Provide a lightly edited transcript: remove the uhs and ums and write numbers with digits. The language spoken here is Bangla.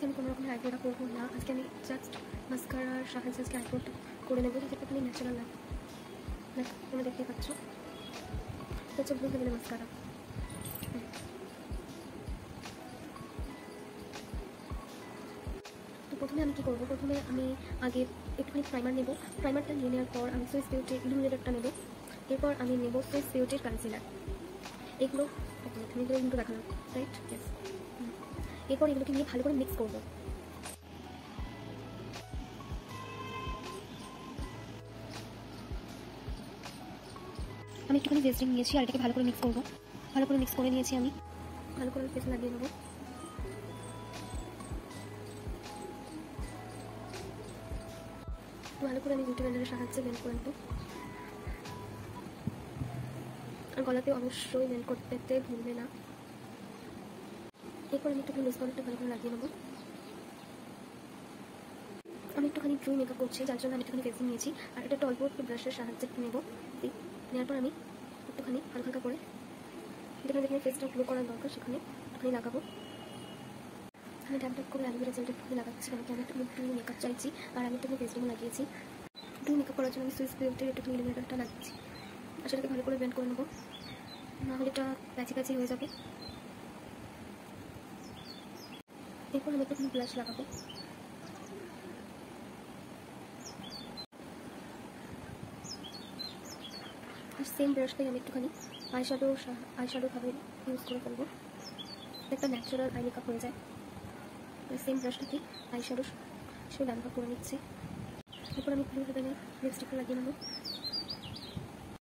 আজকে আমি কোনো রকম আইব্রোটা করবো না, আজকে আমি জাস্ট মাস্কারার সাহায্যে আজকে আইব্রোটা করে নেবো, যাতে একটুখানি ন্যাচারাল লাগে। তোমরা দেখতে পাচ্ছ হচ্ছে ব্লু হেভেনের মাস্কারা। তো প্রথমে আমি কী করবো, প্রথমে আমি আগে একটুখানি প্রাইমার নেবো। প্রাইমারটা নিয়ে নেওয়ার পর আমি সুইস বিউটির ইলুমিনেটরটা নেবো। এরপর আমি নেবো সুইস বিউটির কনসিলার। এগুলো কিন্তু দেখালাম, রাইট? ইয়েস। এরপর এগুলোকে নিয়ে ভালো করে মিক্স করবো। আমি একটুখানি ভেজলিন নিয়েছি আর এটাকে ভালো করে মিক্স করবো। ভালো করে মিক্স করে নিয়েছি, আমি ভালো করে ফেসে লাগিয়ে নেবো। ভালো করে আমি বিউটি ব্লেন্ডারের সাহায্যে ব্লেন্ড করে নেবো। আর গলাতে অবশ্যই ব্লেন্ড করতে ভুলবে না। এরপর আমি একটুখানি লুজ পাউডারটা ভালো করে লাগিয়ে নেবো। আমি একটুখানি ড্রু মেকআপ করছি, যার জন্য আমি একটুখানি ফেসিং নিয়েছি আর এটা অল্প একটু ব্রাশের সাহায্যে নেবো। নেওয়ার পর আমি একটুখানি হালকা হালকা করে যেখানে ফেসটা গ্লো করার দরকার সেখানে একটুখানি লাগাবো। আমি ড্যাপ করে অ্যালোভেরা জেলটা একটুখানি লাগাচ্ছি, কারণ আমি একটু ড্রু মেকআপ চাইছি আর আমি একটুখানি ফেস ক্রিমও লাগিয়েছি। ড্রু মেকআপ করার জন্য আমি সুইস বিউটির একটুখানি ইলুমিনেটরটা লাগিয়েছি আর সেটাকে ভালো করে ব্লেন্ড করে নেবো, নাহলে এটা প্যাচি হয়ে যাবে। এরপর আমি একটুখানি ব্লাশ লাগাবো। আর সেম ব্রাশটাই আমি একটুখানি আইশ্যাডো ভাবে ইউজ করে ফেলবো, একটা ন্যাচারাল আই মেকআপ হয়ে যায়। সেম ব্রাশটাকে আইশ্যাডো সে ব্যবহার করে নিচ্ছি। এরপর আমি ব্লু হেভেনের লিপস্টিকটা লাগিয়ে নেবো।